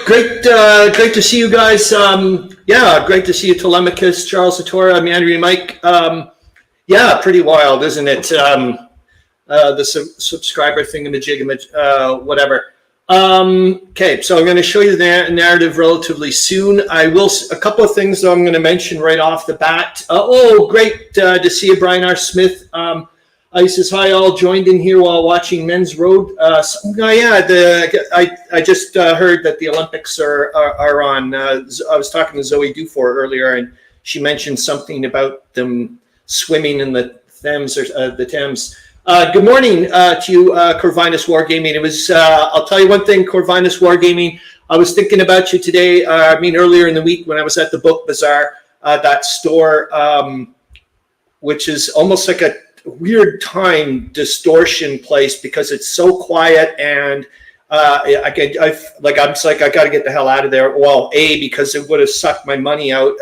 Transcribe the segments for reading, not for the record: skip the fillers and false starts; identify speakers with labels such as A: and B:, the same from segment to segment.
A: great to see you guys. Yeah, great to see you, Tolemykus, Charles, Latora, Meandering, Mike. Yeah, pretty wild, isn't it? The subscriber thingamajig, whatever. Okay, so I'm going to show you the narrative relatively soon. I will a couple of things that I'm going to mention right off the bat. Oh, great to see you, Brian R. Smith. He says, hi, all joined in here while watching Men's Road. Yeah, I just heard that the Olympics are on. I was talking to Zoe Dufour earlier, and she mentioned something about them swimming in the Thames or the Thames. Good morning to you, Corvinus Wargaming. It was, I'll tell you one thing, Corvinus Wargaming. I was thinking about you today. Earlier in the week when I was at the Book Bazaar, that store, which is almost like a weird time distortion place because it's so quiet, and I got to get the hell out of there. Well, A, because it would have sucked my money out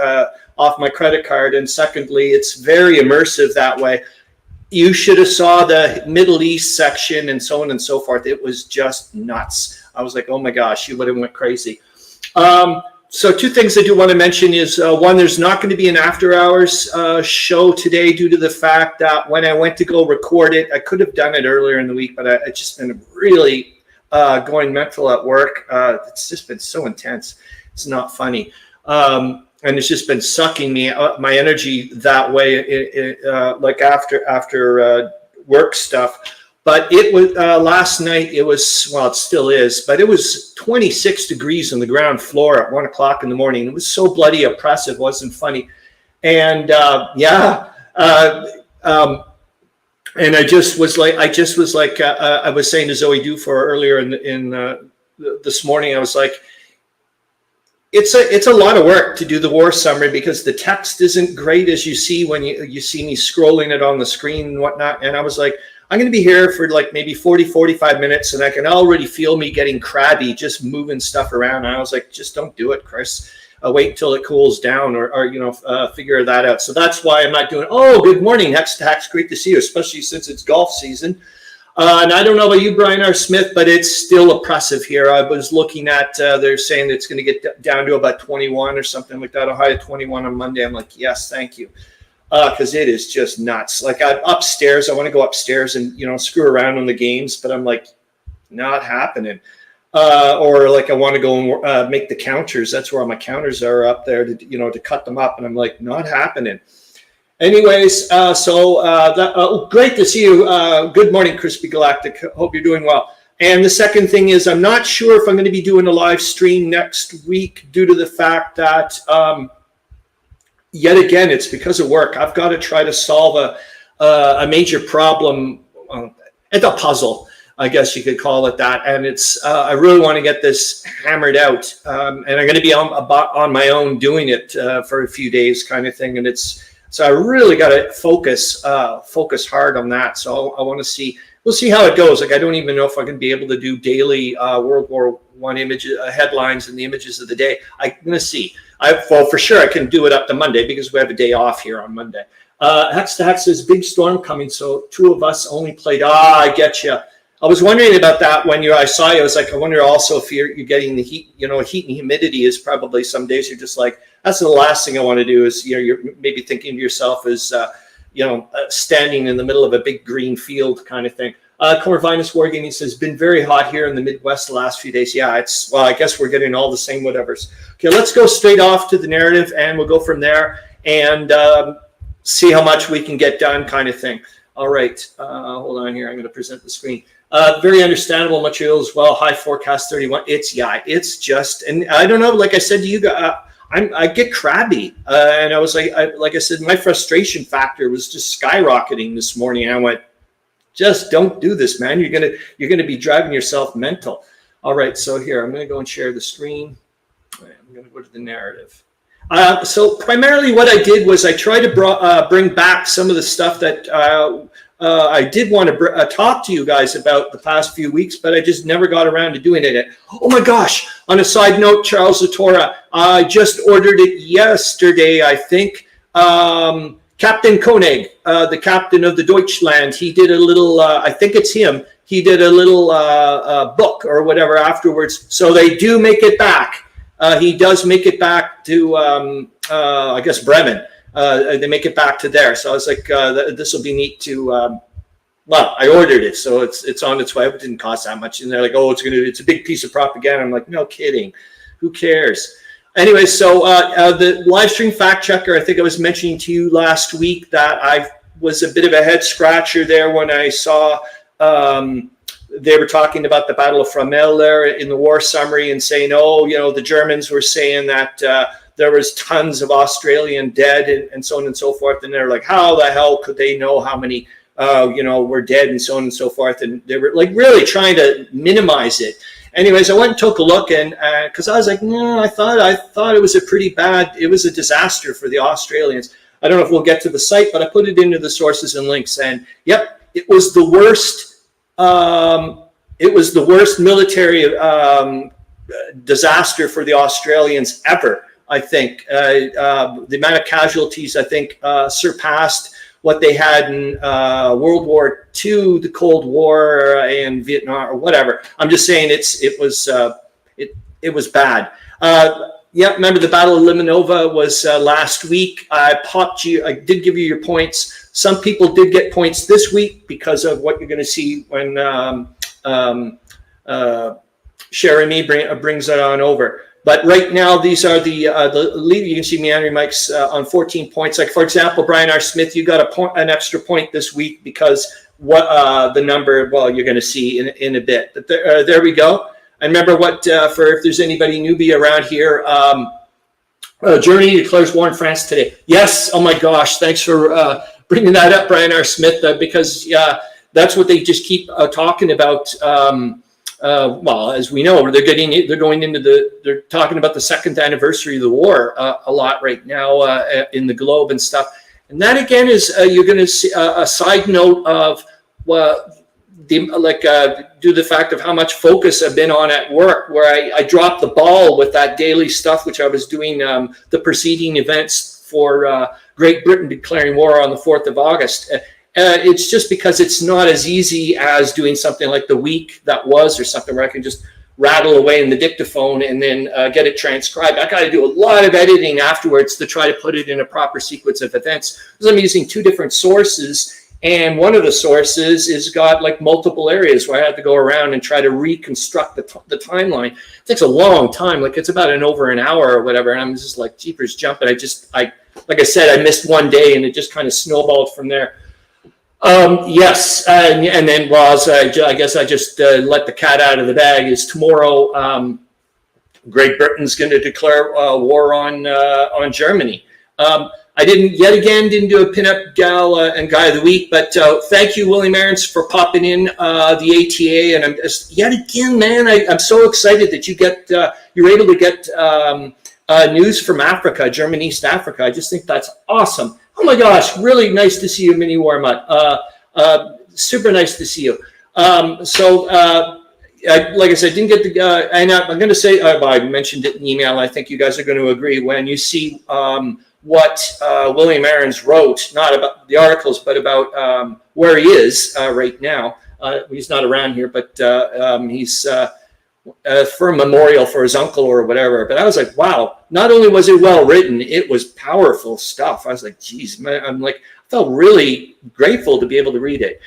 A: off my credit card, and secondly, it's very immersive that way. You should have saw the Middle East section and so on and so forth. It was just nuts. I was like, oh my gosh, you would have went crazy. So two things I do want to mention is, one, there's not going to be an after hours show today due to the fact that when I went to go record it, I could have done it earlier in the week, but I just been really going mental at work. It's just been so intense. It's not funny. And it's just been sucking me my energy that way, like after work stuff. But it was last night. It was, well, it still is, but it was 26 degrees on the ground floor at 1 o'clock in the morning. It was so bloody oppressive. It wasn't funny, and and I just was like, I was saying to Zoe Dufour earlier in this morning. I was like, it's a lot of work to do the war summary because the text isn't great, as you see when you see me scrolling it on the screen and whatnot. And I was like, I'm going to be here for like maybe 40-45 minutes, and I can already feel me getting crabby just moving stuff around. And I was like, just don't do it, Chris. Wait until it cools down, or figure that out. So that's why I'm not doing. Oh, good morning, Hex to Hex. Great to see you, especially since it's golf season. And I don't know about you, Brian R. Smith, but it's still oppressive here. I was looking at, they're saying it's going to get down to about 21 or something like that, a high of 21 on Monday. I'm like, yes, thank you. Because it is just nuts. Like I'm upstairs, I want to go upstairs and, screw around on the games, but I'm like, not happening. Or like I want to go and make the counters. That's where all my counters are up there to cut them up. And I'm like, not happening. Anyways, great to see you. Good morning, Chrispy Galactic. Hope you're doing well. And the second thing is, I'm not sure if I'm going to be doing a live stream next week due to the fact that, yet again, it's because of work. I've got to try to solve a major problem. It's a puzzle, I guess you could call it that. And it's I really want to get this hammered out. And I'm going to be on my own doing it for a few days kind of thing. And so I really got to focus hard on that. So I want to see. We'll see how it goes. Like I don't even know if I can be able to do daily World War I images, headlines, and the images of the day. I'm gonna see. Well, for sure I can do it up to Monday because we have a day off here on Monday. Hex to Hex says big storm coming, so two of us only played. I get you. I was wondering about that when I saw you. I was like, I wonder also if you're getting the heat. Heat and humidity is probably some days you're just like, that's the last thing I want to do is, you're maybe thinking to yourself as, standing in the middle of a big green field kind of thing. Corvinus Wargaming says, been very hot here in the Midwest the last few days. Yeah, I guess we're getting all the same whatevers. Okay, let's go straight off to the narrative and we'll go from there and see how much we can get done kind of thing. All right, hold on here. I'm going to present the screen. Very understandable material as well. High forecast 31. It's just, and I don't know, like I said to you guys, I get crabby, and I was like I said, my frustration factor was just skyrocketing this morning. And I went, just don't do this, man. You're gonna be driving yourself mental. All right, so here I'm gonna go and share the screen. I'm gonna go to the narrative. So primarily, what I did was I tried to bring back some of the stuff that I did want to talk to you guys about the past few weeks, but I just never got around to doing it. Oh my gosh! On a side note, Charles Latora, I just ordered it yesterday, I think. Captain Koenig, the captain of the Deutschland, he did a little, I think it's him, he did a little book or whatever afterwards. So they do make it back. He does make it back to, I guess, Bremen. They make it back to there. So I was like, this will be neat to, well, I ordered it, so it's on its way. It didn't cost that much. And they're like, oh, it's a big piece of propaganda. I'm like, no kidding. Who cares? Anyway, so the live stream fact checker, I think I was mentioning to you last week that I was a bit of a head scratcher there when I saw they were talking about the Battle of Limonowa there in the war summary and saying, oh, you know, the Germans were saying that there was tons of Australian dead and so on and so forth. And they're like, how the hell could they know how many you know, were dead and so on and so forth, and they were like really trying to minimize it. Anyways, I went and took a look, and because I was like, no, I thought it was a pretty bad, it was a disaster for the Australians. I don't know if we'll get to the site, but I put it into the sources and links, and yep, it was the worst. It was the worst military disaster for the Australians ever. I think the amount of casualties, I think, surpassed what they had in World War II, the Cold War, and Vietnam, or whatever. I'm just saying it was bad. Yeah, remember the Battle of Limonowa was last week. I did give you your points. Some people did get points this week because of what you're going to see when Jeremy brings it on over. But right now, these are the lead. You can see Meandering Mike's on 14 points. Like, for example, Brian R. Smith, you got an extra point this week because what the number, well, you're going to see in a bit. But there we go. And remember what, for if there's anybody newbie around here, Germany declares war on France today. Yes, oh my gosh, thanks for bringing that up, Brian R. Smith, because that's what they just keep talking about. Well, as we know, they're talking about the second anniversary of the war a lot right now in the globe and stuff. And that again is you're going to see a side note of due to the fact of how much focus I've been on at work, where I dropped the ball with that daily stuff, which I was doing the preceding events for Great Britain declaring war on the 4th of August. It's just because it's not as easy as doing something like the week that was, or something where I can just rattle away in the dictaphone and then get it transcribed. I got to do a lot of editing afterwards to try to put it in a proper sequence of events, because I'm using two different sources, and one of the sources is got like multiple areas where I had to go around and try to reconstruct the timeline. It takes a long time, like it's about over an hour or whatever, and I'm just like, jeepers jumping. Like I said, I missed one day, and it just kind of snowballed from there. Yes, and then, well, I guess I just let the cat out of the bag. Is tomorrow Great Britain's going to declare war on Germany. I didn't do a pinup gal and guy of the week, but thank you, William Arends, for popping in the ATA. And I'm just yet again, man, I'm so excited that you're able to get news from Africa, German East Africa. I just think that's awesome. Oh my gosh, really nice to see you, Mini Warmutt. Super nice to see you. Like I said, didn't get the, and I'm going to say, I mentioned it in email. I think you guys are going to agree when you see what William Arends wrote, not about the articles, but about where he is right now. He's not around here, but he's for a memorial for his uncle or whatever. But I was like, wow, not only was it well written, it was powerful stuff. I was like, geez, man, I felt really grateful to be able to read it.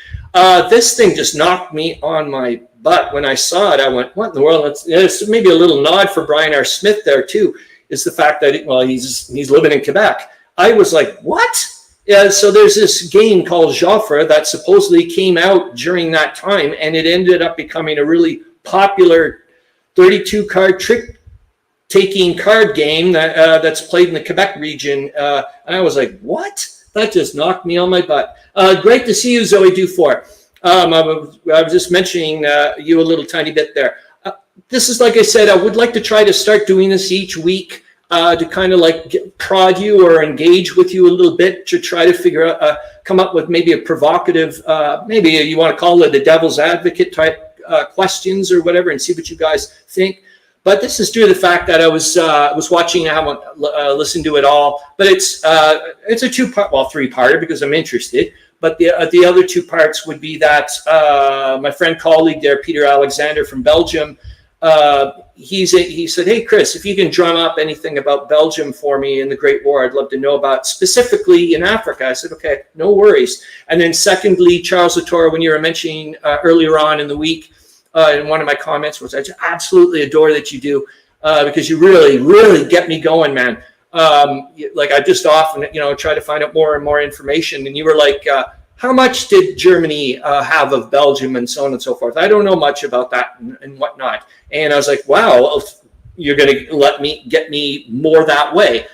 A: This thing just knocked me on my butt. When I saw it, I went, what in the world? It's maybe a little nod for Brian R. Smith there too, is the fact that, he's living in Quebec. I was like, what? Yeah, so there's this game called Joffre that supposedly came out during that time, and it ended up becoming a really popular 32-card trick-taking card game that's played in the Quebec region. And I was like, what? That just knocked me on my butt. Great to see you, Zoe Dufour. I was just mentioning you a little tiny bit there. This is, like I said, I would like to try to start doing this each week to kind of prod you or engage with you a little bit to try to figure out, come up with maybe a provocative, maybe you want to call it a devil's advocate type questions or whatever, and see what you guys think. But this is due to the fact that I was watching. I haven't listened to it all, but it's a two-part, well, three-parter because I'm interested. But the other two parts would be that my friend colleague there, Peter Alexander from Belgium, he said, "Hey Chris, if you can drum up anything about Belgium for me in the Great War, I'd love to know about, specifically in Africa." I said, "Okay, no worries." And then secondly, Charles Latora, when you were mentioning earlier on in the week, in one of my comments, which I just absolutely adore that you do, because you really, really get me going, man. Like I just often, try to find out more and more information. And you were like, how much did Germany have of Belgium and so on and so forth? I don't know much about that and whatnot. And I was like, wow, you're going to get me more that way.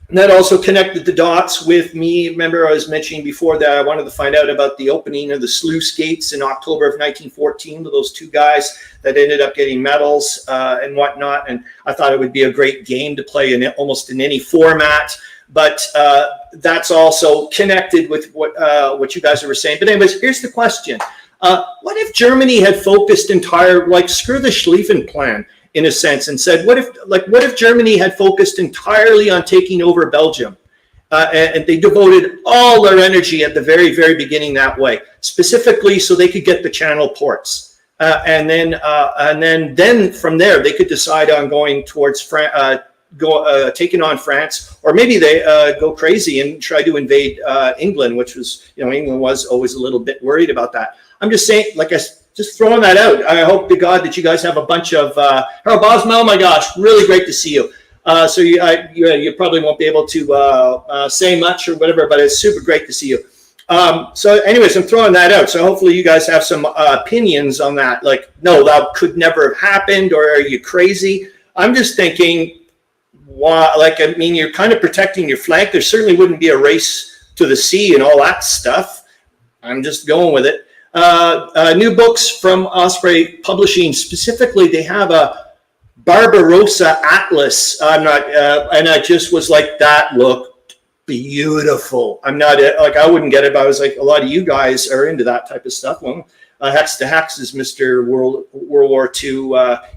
A: And that also connected the dots with me. Remember, I was mentioning before that I wanted to find out about the opening of the sluice gates in October of 1914 to those two guys that ended up getting medals and whatnot. And I thought it would be a great game to play in almost in any format. But that's also connected with what you guys were saying. But anyways, here's the question. What if Germany had focused screw the Schlieffen plan, in a sense, and said, what if Germany had focused entirely on taking over Belgium, and they devoted all their energy at the very, very beginning that way, specifically so they could get the Channel ports, and then from there they could decide on going towards taking on France, or maybe they go crazy and try to invade England, which was, England was always a little bit worried about that. I'm just saying, just throwing that out. I hope to God that you guys have a bunch of Harold Bosma. Oh my gosh, really great to see you. So you probably won't be able to say much or whatever, but it's super great to see you. So anyways, I'm throwing that out. So hopefully you guys have some opinions on that. Like, no, that could never have happened, or are you crazy? I'm just thinking, you're kind of protecting your flank. There certainly wouldn't be a race to the sea and all that stuff. I'm just going with it. New books from Osprey Publishing. Specifically, they have a Barbarossa Atlas. And I just was like, that looked beautiful. I'm not I wouldn't get it, but I was like, a lot of you guys are into that type of stuff. Well, Hex to Hex is Mr. World War II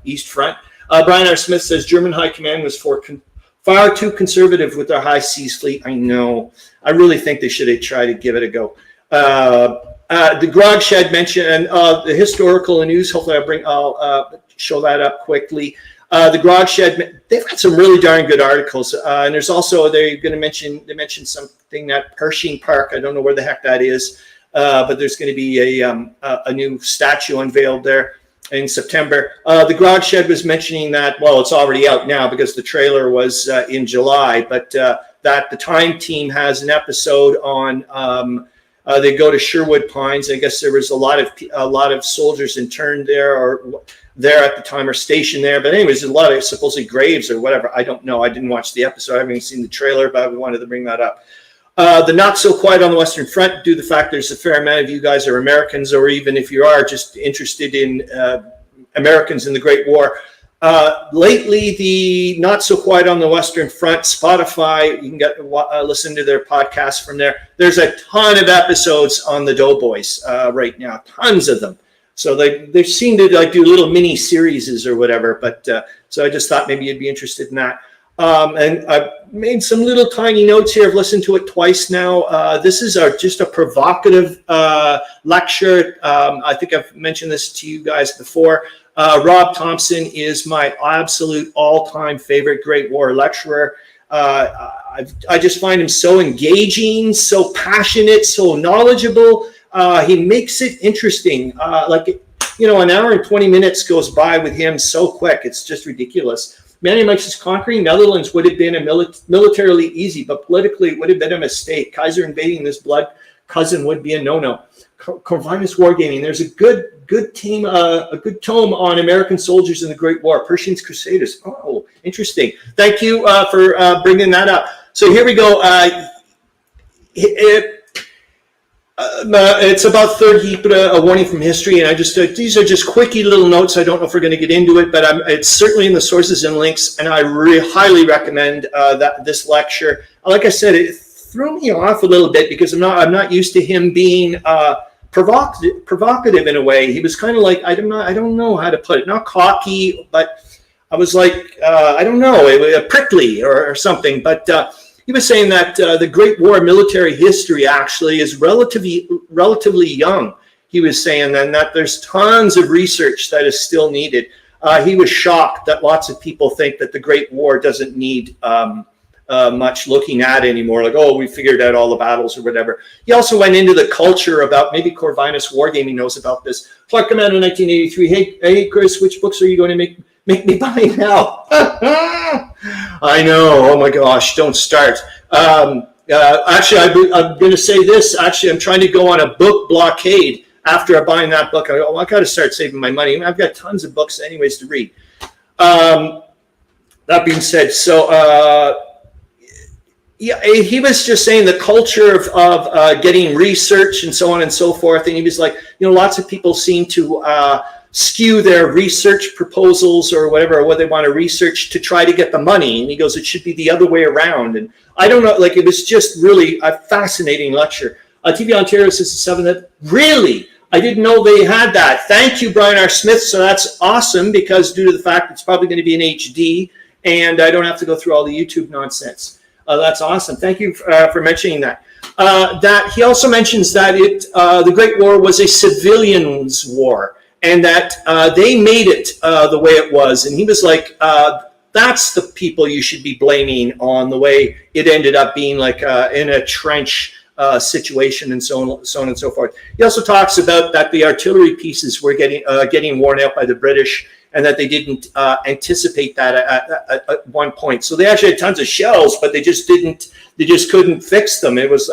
A: East Front. Brian R. Smith says German High Command was far too conservative with their high seas fleet. I know. I really think they should have tried to give it a go. The Grog Shed mentioned the historical news. Hopefully, I'll show that up quickly. The Grog Shed, they've got some really darn good articles, and there's also they mentioned something at Pershing Park. I don't know where the heck that is, but there's going to be a new statue unveiled there in September. The Grog Shed was mentioning that, well, it's already out now because the trailer was in July, but that the Time Team has an episode on. They go to Sherwood Pines. I guess there was a lot of soldiers interned there, or there at the time, or stationed there. But anyways, there's a lot of supposedly graves or whatever. I don't know. I didn't watch the episode. I haven't even seen the trailer, but we wanted to bring that up. The Not So Quiet on the Western Front, due to the fact there's a fair amount of you guys are Americans, or even if you are just interested in Americans in the Great War. Lately, the Not So Quiet on the Western Front, Spotify, you can listen to their podcast from there. There's a ton of episodes on the Doughboys right now, tons of them. So they seem to do little mini series or whatever. But so I just thought maybe you'd be interested in that. And I've made some little tiny notes here. I've listened to it twice now. This is just a provocative lecture. I think I've mentioned this to you guys before. Rob Thompson is my absolute all-time favorite Great War lecturer. I just find him so engaging, so passionate, so knowledgeable. He makes it interesting. An hour and 20 minutes goes by with him so quick. It's just ridiculous. Manny Mike says, conquering Netherlands would have been militarily easy, but politically it would have been a mistake. Kaiser invading this blood cousin would be a no-no. Corvinus Wargaming. There's a good team, a good tome on American soldiers in the Great War. Pershing's Crusaders. Oh, interesting. Thank you for bringing that up. So here we go. It's about third heap, a warning from history, and I just these are just quickie little notes. I don't know if we're going to get into it, but it's certainly in the sources and links, and I highly recommend this lecture. Like I said, it threw me off a little bit because I'm not used to him being provocative in a way. He was kind of like, I don't know how to put it, not cocky, but I was like, I don't know, prickly or something. But he was saying that the Great War military history actually is relatively young. He was saying then that there's tons of research that is still needed. He was shocked that lots of people think that the Great War doesn't need much looking at anymore. Like, oh, we figured out all the battles or whatever. He also went into the culture about, maybe Corvinus Wargaming knows about this. Clark Commando 1983. Hey, Chris, which books are you going to make me buy now? I know. Oh my gosh, don't start. Actually, I'm going to say this. Actually, I'm trying to go on a book blockade after buying that book. I got to start saving my money. I've got tons of books anyways to read. That being said, so yeah, he was just saying the culture of getting research and so on and so forth. And he was like, lots of people seem to skew their research proposals or whatever, or what they want to research to try to get the money. And he goes, it should be the other way around. And I don't know, like, it was just really a fascinating lecture. TV Ontario says 7. Really? I didn't know they had that. Thank you, Brian R. Smith. So that's awesome, because due to the fact it's probably going to be in HD and I don't have to go through all the YouTube nonsense. That's awesome. Thank you for mentioning that. That he also mentions that the Great War was a civilians' war, and that they made it the way it was. And he was like, that's the people you should be blaming on the way it ended up being, like in a trench situation and so on and so forth. He also talks about that the artillery pieces were getting worn out by the British, and that they didn't anticipate that at one point. So they actually had tons of shells, but they just couldn't fix them. It was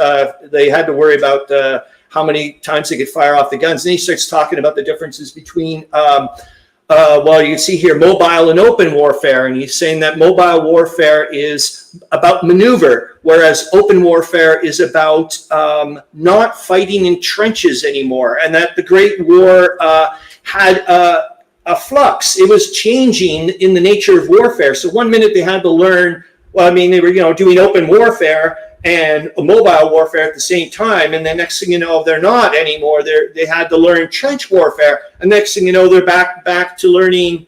A: they had to worry about how many times they could fire off the guns. And he starts talking about the differences between, well, you can see here, mobile and open warfare. And he's saying that mobile warfare is about maneuver, whereas open warfare is about not fighting in trenches anymore. And that the Great War had a flux. It was changing in the nature of warfare. So one minute they had to learn, well, I mean, they were, doing open warfare and mobile warfare at the same time. And the next thing you know, they're not anymore. They had to learn trench warfare. And next thing you know, they're back to learning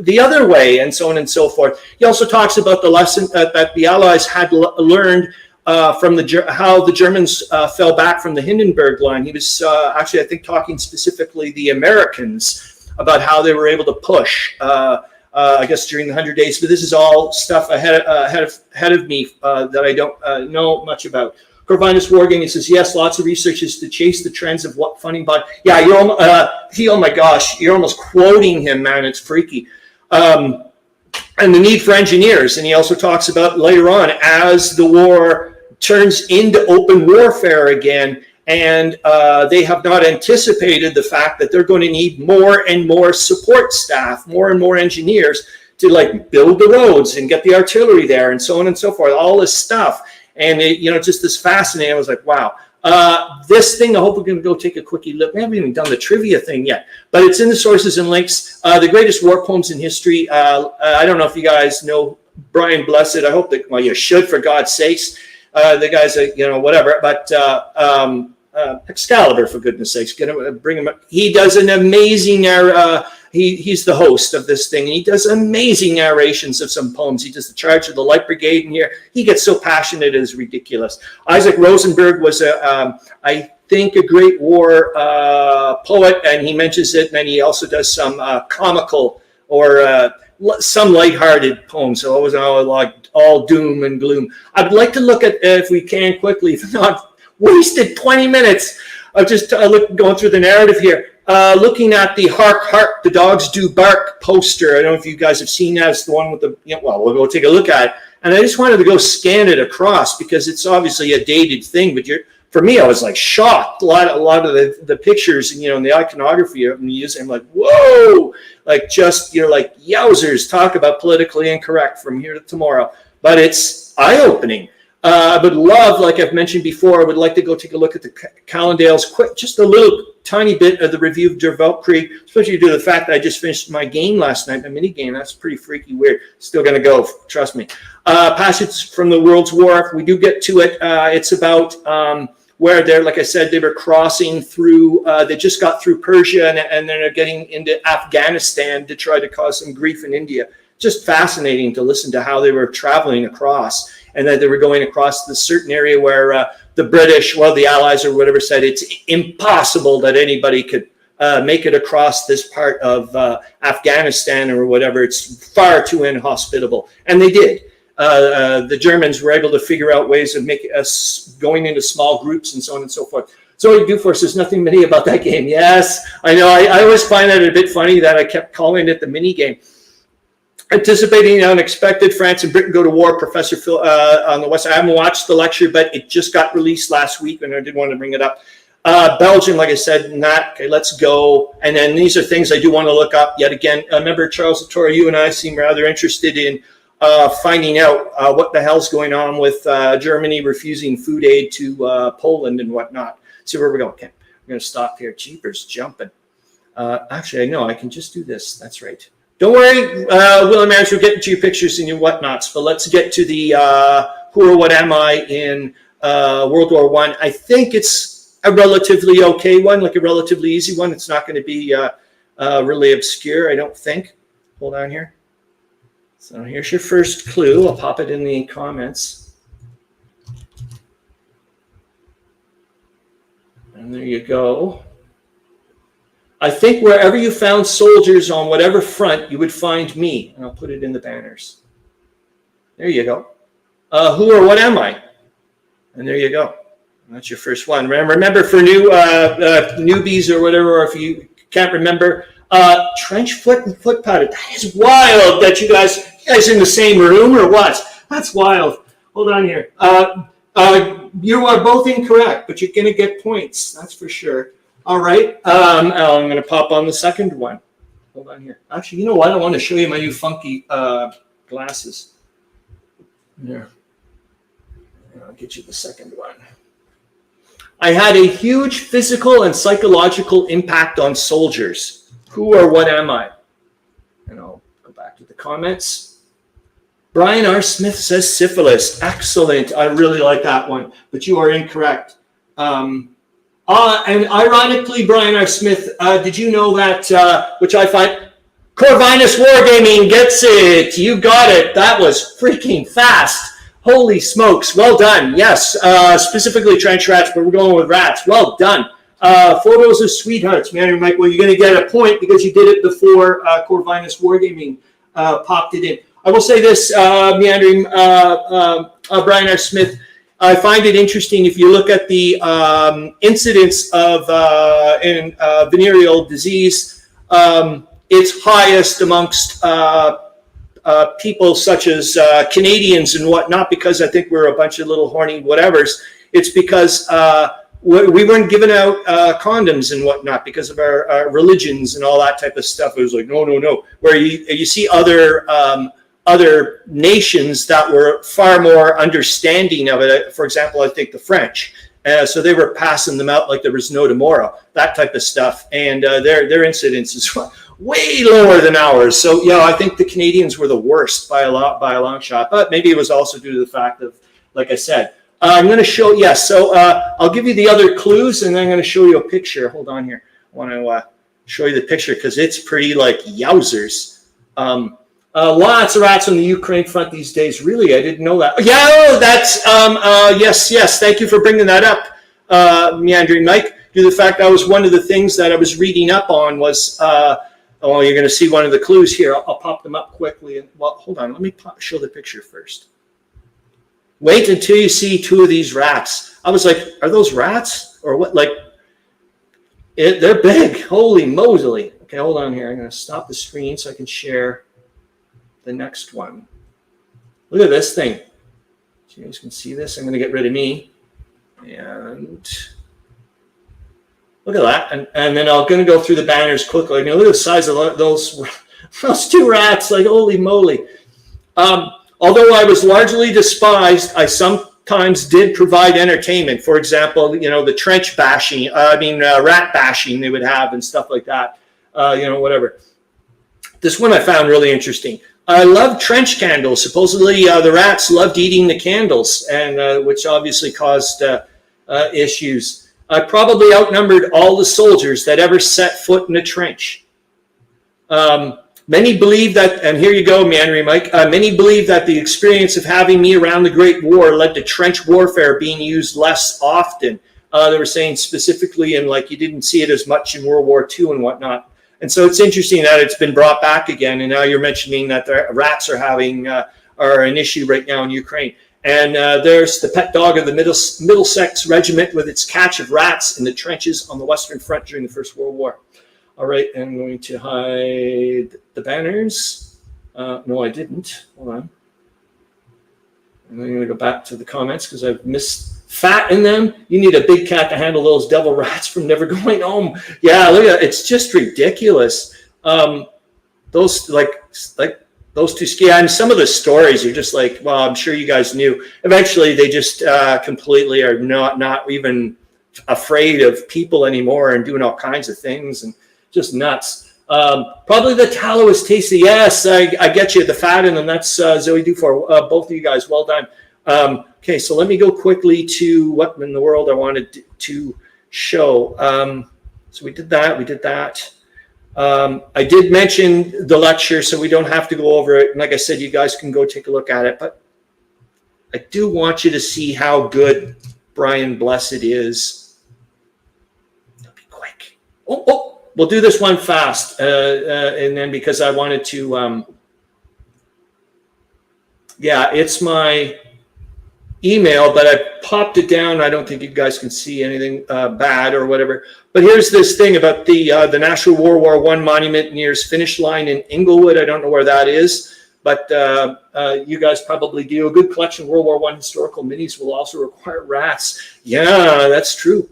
A: the other way, and so on and so forth. He also talks about the lesson that the Allies had learned from how the Germans fell back from the Hindenburg Line. He was actually, I think, talking specifically the Americans about how they were able to push, I guess, during the 100 days. But this is all stuff ahead of me that I don't know much about. Corvinus Wargaming says, yes, lots of research is to chase the trends of what funding body. Yeah, oh my gosh, you're almost quoting him, man. It's freaky. And the need for engineers. And he also talks about later on, as the war turns into open warfare again, and they have not anticipated the fact that they're going to need more and more support staff, more and more engineers to like build the roads and get the artillery there and so on and so forth, all this stuff. And it, just this fascinating. I was like, wow, this thing, I hope we're going to go take a quickie look. We haven't even done the trivia thing yet, but it's in the sources and links. The greatest war poems in history. I don't know if you guys know Brian Blessed. I hope that, well, you should, for God's sakes. The guy's whatever, but Excalibur, for goodness sakes, bring him up. He does an amazing he's the host of this thing, and he does amazing narrations of some poems. He does the Charge of the Light Brigade in here. He gets so passionate, it is ridiculous. Isaac Rosenberg was I think a Great War poet, and he mentions it, and then he also does some comical or some lighthearted poems. So it wasn't all doom and gloom. I'd like to look at, if we can quickly, if not wasted 20 minutes of just going through the narrative here, looking at the Hark, Hark, the Dogs Do Bark poster. I don't know if you guys have seen that. It's the one with the, well, we'll go take a look at it. And I just wanted to go scan it across because it's obviously a dated thing, but for me, I was like shocked. A lot of the pictures and, and the iconography of them using, I'm like, whoa, like just, like yowzers, talk about politically incorrect from here to tomorrow. But it's eye-opening. I would love, like I've mentioned before, I would like to go take a look at the Calendales, just a little tiny bit of the review of Der Weltkrieg, especially due to the fact that I just finished my game last night, my mini game. That's pretty freaky weird. Still going to go, trust me. Passage from the World's War, if we do get to it, it's about where they're, like I said, they were crossing through, they just got through Persia and then they're getting into Afghanistan to try to cause some grief in India. Just fascinating to listen to how they were traveling across, and that they were going across this certain area where the British, well, the Allies or whatever, said it's impossible that anybody could make it across this part of Afghanistan or whatever. It's far too inhospitable. And they did. The Germans were able to figure out ways of making us going into small groups and so on and so forth. So do force, there's nothing mini about that game. Yes, I know. I always find that a bit funny that I kept calling it the mini game. Anticipating the unexpected, France and Britain go to war, Professor Phil on the West. I haven't watched the lecture, but it just got released last week, and I did want to bring it up. Belgium, like I said, not. Okay, let's go. And then these are things I do want to look up yet again. Remember, Charles Latora, you and I seem rather interested in finding out what the hell's going on with Germany refusing food aid to Poland and whatnot. See where we're going. Okay, we're going to stop here. Jeepers, jumping. Actually, I know I can just do this. That's right. Don't worry, William Arends, we'll get into your pictures and your whatnots, but let's get to the who or what am I in World War I. I think it's a relatively okay one, like a relatively easy one. It's not going to be really obscure, I don't think. Hold on here. So here's your first clue. I'll pop it in the comments. And there you go. I think wherever you found soldiers on whatever front, you would find me. And I'll put it in the banners. There you go. Who or what am I? And there you go. That's your first one. Remember for new newbies or whatever, or if you can't remember, trench foot and foot powder. That is wild that you guys in the same room or what? That's wild. Hold on here. You are both incorrect, but you're going to get points. That's for sure. All right, I'm going to pop on the second one. Hold on here. Actually, you know what? I want to show you my new funky glasses. There. I'll get you the second one. I had a huge physical and psychological impact on soldiers. Who or what am I? And I'll go back to the comments. Brian R. Smith says syphilis. Excellent. I really like that one, but you are incorrect. And ironically, Brian R. Smith, did you know that, which I find, Corvinus Wargaming gets it. You got it. That was freaking fast. Holy smokes. Well done. Yes, specifically trench rats, but we're going with rats. Well done. Photos of sweethearts. Meandering Mike, well, you're going to get a point because you did it before Corvinus Wargaming popped it in. I will say this, Meandering, Brian R. Smith, I find it interesting if you look at the incidence of venereal disease, it's highest amongst people such as Canadians and whatnot, because I think we're a bunch of little horny whatevers. It's because we weren't giving out condoms and whatnot because of our religions and all that type of stuff. It was like, no, no, no. Where you see other nations that were far more understanding of it. For example, I think the French. So they were passing them out like there was no tomorrow, that type of stuff. And their incidence is way lower than ours. So, yeah, I think the Canadians were the worst by a long shot. But maybe it was also due to the fact of, like I said, I'm going to show, yes. So I'll give you the other clues, and then I'm going to show you a picture. Hold on here. I want to show you the picture because it's pretty like yowzers. Lots of rats on the Ukraine front these days. Really, I didn't know that. Yeah, oh, that's yes. Thank you for bringing that up, Meandering Mike. Due to the fact that was one of the things that I was reading up on was. Oh, you're going to see one of the clues here. I'll pop them up quickly. And well, hold on. Let me show the picture first. Wait until you see two of these rats. I was like, are those rats or what? Like, they're big. Holy moly. Okay, hold on here. I'm going to stop the screen so I can share the next one. Look at this thing. So you guys can see this. I'm going to get rid of me. And look at that. And then I'm going to go through the banners quickly. Look at the size of those two rats. Like, holy moly. Although I was largely despised, I sometimes did provide entertainment. For example, the trench bashing, rat bashing they would have and stuff like that. Whatever. This one I found really interesting. I love trench candles. Supposedly, the rats loved eating the candles, and which obviously caused issues. I probably outnumbered all the soldiers that ever set foot in a trench. Many believe that, and here you go, Meandering Mike, many believe that the experience of having me around the Great War led to trench warfare being used less often. They were saying specifically, and like you didn't see it as much in World War II and whatnot. And so it's interesting that it's been brought back again, and now you're mentioning that the rats are an issue right now in Ukraine. And there's the pet dog of the Middlesex Regiment with its catch of rats in the trenches on the Western Front during the First World War. All right, I'm going to hide the banners. No, I didn't. Hold on. I'm going to go back to the comments because I've missed fat in them. You need a big cat to handle those devil rats from never going home. Yeah, look at it. It's just ridiculous. Those those two ski, and some of the stories are just like, well, I'm sure you guys knew. Eventually, they just completely are not even afraid of people anymore and doing all kinds of things and just nuts. Probably the tallow is tasty. Yes, I get you. The fat in them. That's Zoe Dufour. Both of you guys, well done. Okay, so let me go quickly to what in the world I wanted to show. So we did that. We did that. I did mention the lecture, so we don't have to go over it. And like I said, you guys can go take a look at it. But I do want you to see how good Brian Blessed is. It'll be quick. Oh, we'll do this one fast. And then because I wanted to, yeah, it's my email, but I popped it down. I don't think you guys can see anything bad or whatever. But here's this thing about the National War I Monument near Finish Line in Inglewood. I don't know where that is, but you guys probably do. A good collection of World War I historical minis will also require rats. Yeah, that's true.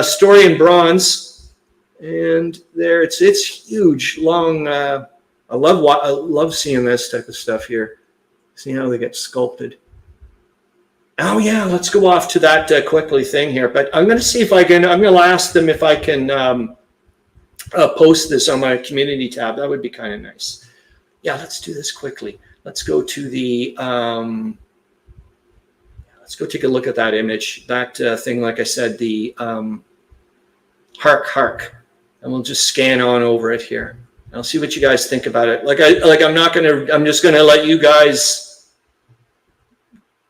A: Story in bronze, and there it's huge, long. I love seeing this type of stuff here. See how they get sculpted. Oh yeah, let's go off to that quickly thing here. But I'm going to see if I can. I'm going to ask them if I can post this on my community tab. That would be kind of nice. Yeah, let's do this quickly. Let's go to the. Let's go take a look at that image. That thing, like I said, the hark, and we'll just scan on over it here. I'll see what you guys think about it. I'm not going to. I'm just going to let you guys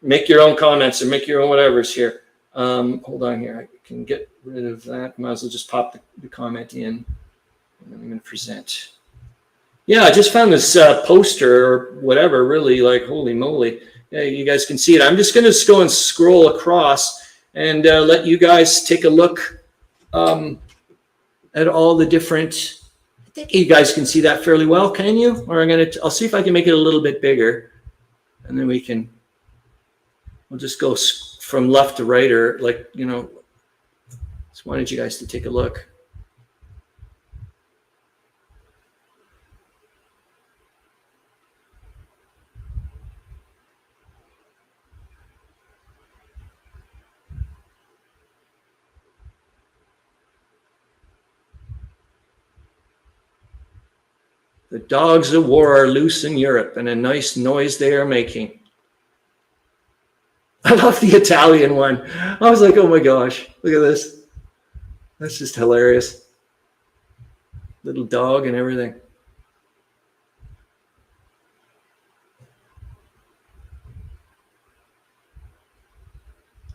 A: make your own comments or make your own whatever's here. Hold on here. I can get rid of that. Might as well just pop the comment in. And then I'm going to present. Yeah, I just found this poster or whatever, really like, holy moly. Yeah, you guys can see it. I'm just going to go and scroll across and let you guys take a look at all the different. I think you guys can see that fairly well, can you? Or I'll see if I can make it a little bit bigger. And then we'll just go from left to right, or just wanted you guys to take a look. The dogs of war are loose in Europe, and a nice noise they are making. I love the Italian one. I was like, oh my gosh, look at this. That's just hilarious. Little dog and everything.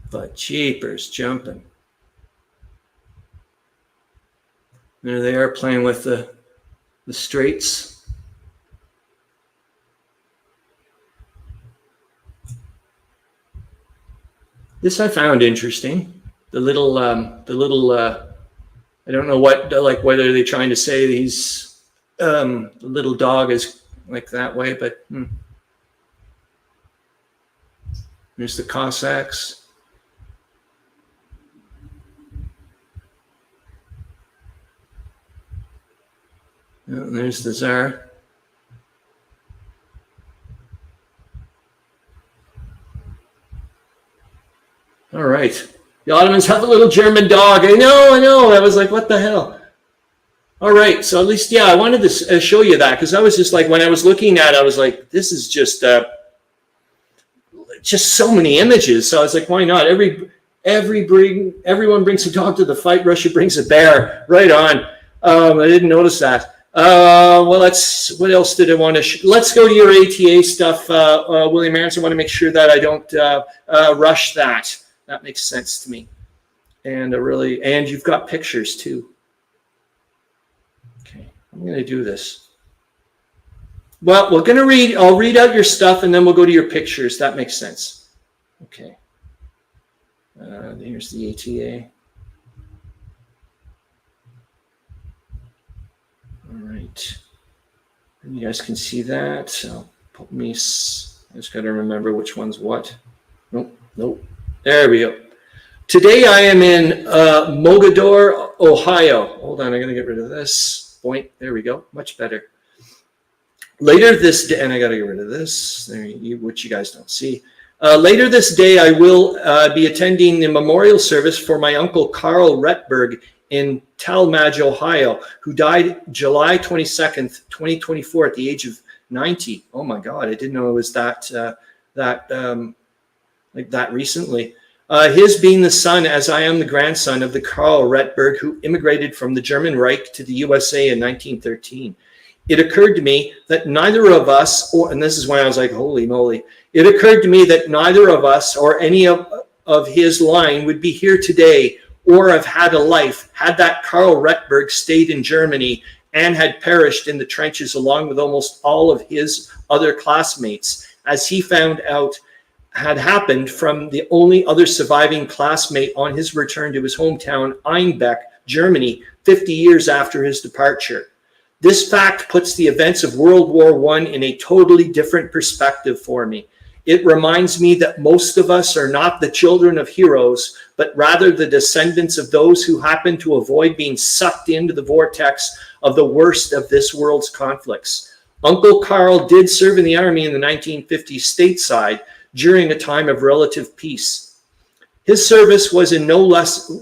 A: But jeepers jumping. There they are playing with the straights. This I found interesting. The little I don't know what, like whether they're trying to say he's the little dog is like that way, but there's the Cossacks. And there's the Tsar. All right. The Ottomans have a little German dog. I know. I was like, what the hell? All right. So at least, yeah, I wanted to show you that because I was just like, when I was looking at it, I was like, this is just so many images. So I was like, why not? Everyone brings a dog to the fight. Russia brings a bear. Right on. I didn't notice that. Well, what else did I want to let's go to your ATA stuff, William Arends. I want to make sure that I don't rush that. That makes sense to me. And and you've got pictures too. Okay, I'm going to do this. Well, I'll read out your stuff and then we'll go to your pictures. That makes sense. Okay. Here's the ATA. All right. And you guys can see that. So I just got to remember which one's what. Nope. There we go. Today I am in Mogadore, Ohio. Hold on, I'm going to get rid of this. Point. There we go. Much better. Later this day, and I got to get rid of this, which you guys don't see. Later this day, I will be attending the memorial service for my uncle Carl Retberg in Talmadge, Ohio, who died July 22nd, 2024 at the age of 90. Oh my God, I didn't know it was that recently. His being the son, as I am the grandson of the Carl Retberg, who immigrated from the German Reich to the USA in 1913. It occurred to me that neither of us, and this is when I was like, holy moly, it occurred to me that neither of us or any of his line would be here today or have had a life had that Carl Retberg stayed in Germany and had perished in the trenches along with almost all of his other classmates, as he found out had happened from the only other surviving classmate on his return to his hometown, Einbeck, Germany, 50 years after his departure. This fact puts the events of World War I in a totally different perspective for me. It reminds me that most of us are not the children of heroes, but rather the descendants of those who happen to avoid being sucked into the vortex of the worst of this world's conflicts. Uncle Carl did serve in the army in the 1950s stateside during a time of relative peace. His service was in no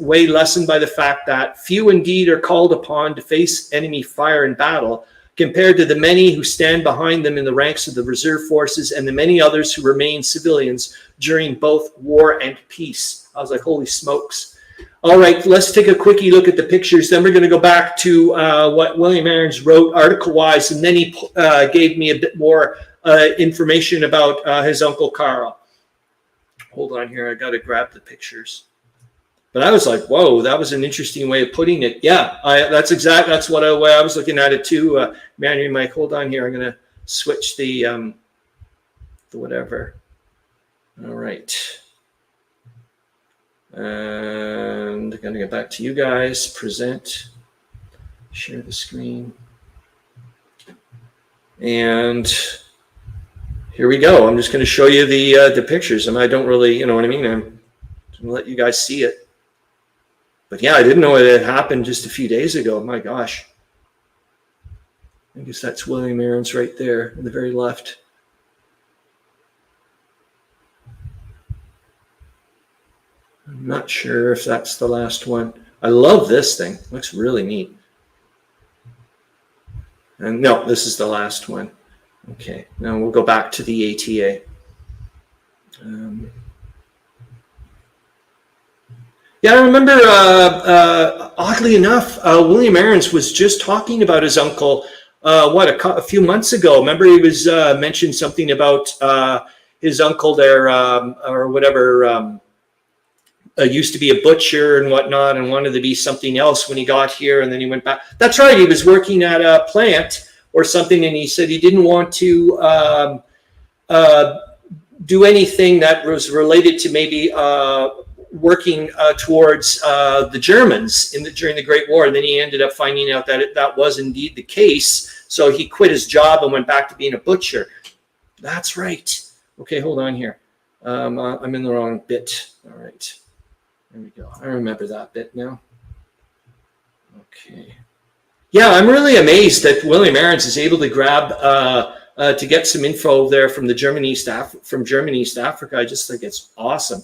A: way lessened by the fact that few indeed are called upon to face enemy fire in battle, compared to the many who stand behind them in the ranks of the reserve forces and the many others who remain civilians during both war and peace. I was like, holy smokes. All right, let's take a quickie look at the pictures. Then we're going to go back to what William Arends wrote article-wise, and then he gave me a bit more information about his Uncle Carl. Hold on here, I got to grab the pictures. But I was like, whoa, that was an interesting way of putting it. Yeah, that's what I was looking at it too. Meandering Mike, hold on here. I'm going to switch the whatever. All right. And I'm going to get back to you guys. Present. Share the screen. And here we go. I'm just going to show you the pictures. And I don't really, you know what I mean? I'm going to let you guys see it. But yeah, I didn't know it had happened just a few days ago. My gosh. I guess that's William Arends right there in the very left. I'm not sure if that's the last one. I love this thing. Looks really neat. And no, this is the last one. Okay, now we'll go back to the ATA. Yeah, I remember, oddly enough, William Arends was just talking about his uncle, a few months ago. Remember he was mentioned something about his uncle there, or whatever, used to be a butcher and whatnot and wanted to be something else when he got here, and then he went back. That's right, he was working at a plant or something, and he said he didn't want to do anything that was related to maybe working towards the Germans during the Great War. And then he ended up finding out that that was indeed the case. So he quit his job and went back to being a butcher. That's right. Okay, hold on here. I'm in the wrong bit. All right. There we go. I remember that bit now. Okay. Yeah, I'm really amazed that William Arends is able to grab to get some info there from Germany, East Africa. I just think it's awesome.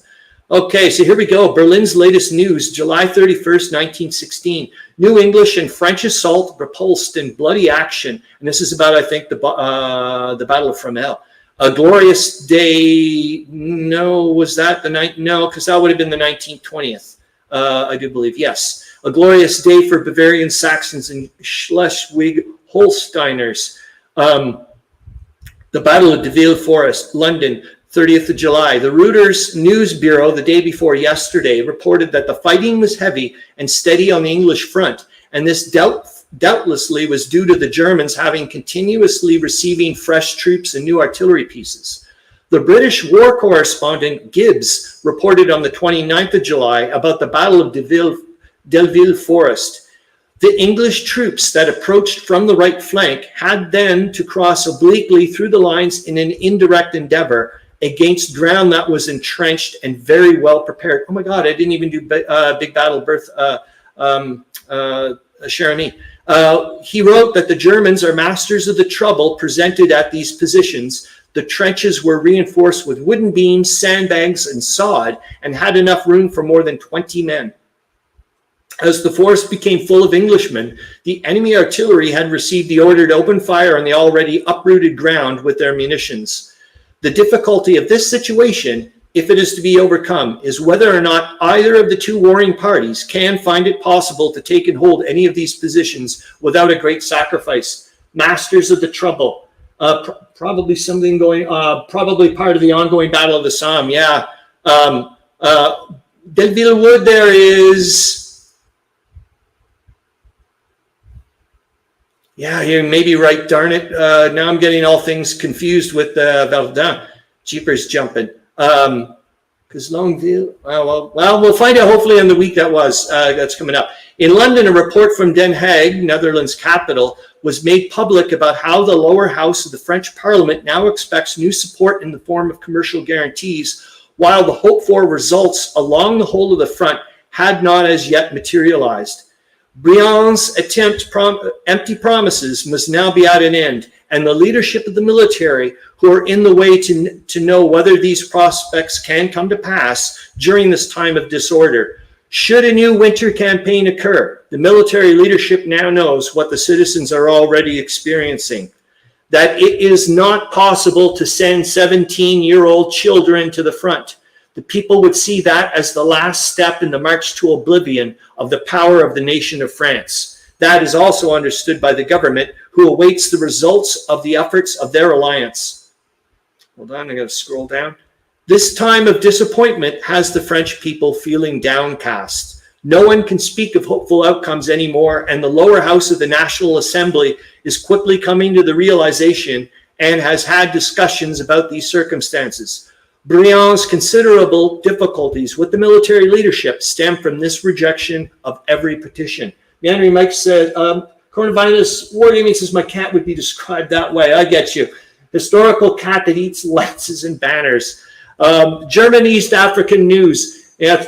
A: Okay, so here we go. Berlin's latest news, July 31st, 1916. New English and French assault repulsed in bloody action. And this is about, I think, the Battle of Fromelles. A glorious day, no, was that the night? No, because that would have been the 19th, 20th, I do believe, yes. A glorious day for Bavarian Saxons and Schleswig-Holsteiners. The Battle of Deville Forest, London, 30th of July. The Reuters News Bureau the day before yesterday reported that the fighting was heavy and steady on the English front, and this doubtlessly was due to the Germans having continuously receiving fresh troops and new artillery pieces. The British war correspondent Gibbs reported on the 29th of July about the Battle of Delville Forest. The English troops that approached from the right flank had then to cross obliquely through the lines in an indirect endeavor against ground that was entrenched and very well prepared. Oh my God, I didn't even do Big Battle BERTHA, Cherami. He wrote that the Germans are masters of the trouble presented at these positions. The trenches were reinforced with wooden beams, sandbags, and sod, and had enough room for more than 20 men. As the force became full of Englishmen, the enemy artillery had received the order to open fire on the already uprooted ground with their munitions. The difficulty of this situation, if it is to be overcome, is whether or not either of the two warring parties can find it possible to take and hold any of these positions without a great sacrifice. Masters of the trouble. Probably something going, probably part of the ongoing Battle of the Somme, yeah. Delville Wood there is... Yeah, you may be right, darn it. Now I'm getting all things confused with Verdun. Jeepers jumping. Because Longueville, well, we'll find out hopefully in the week that's coming up. In London, a report from Den Haag, Netherlands' capital, was made public about how the lower house of the French Parliament now expects new support in the form of commercial guarantees, while the hoped-for results along the whole of the front had not as yet materialized. Briand's empty promises must now be at an end, and the leadership of the military, who are in the way to know whether these prospects can come to pass during this time of disorder. Should a new winter campaign occur, the military leadership now knows what the citizens are already experiencing, that it is not possible to send 17-year-old children to the front. The people would see that as the last step in the march to oblivion of the power of the nation of France. That is also understood by the government, who awaits the results of the efforts of their alliance. Hold on, I'm going to scroll down. This time of disappointment has the French people feeling downcast. No one can speak of hopeful outcomes anymore, and the lower house of the National Assembly is quickly coming to the realization and has had discussions about these circumstances. Briand's considerable difficulties with the military leadership stem from this rejection of every petition. Meandering Mike said, Corvinus Wargaming says my cat would be described that way. I get you. Historical cat that eats lances and banners. German East African news. Yeah,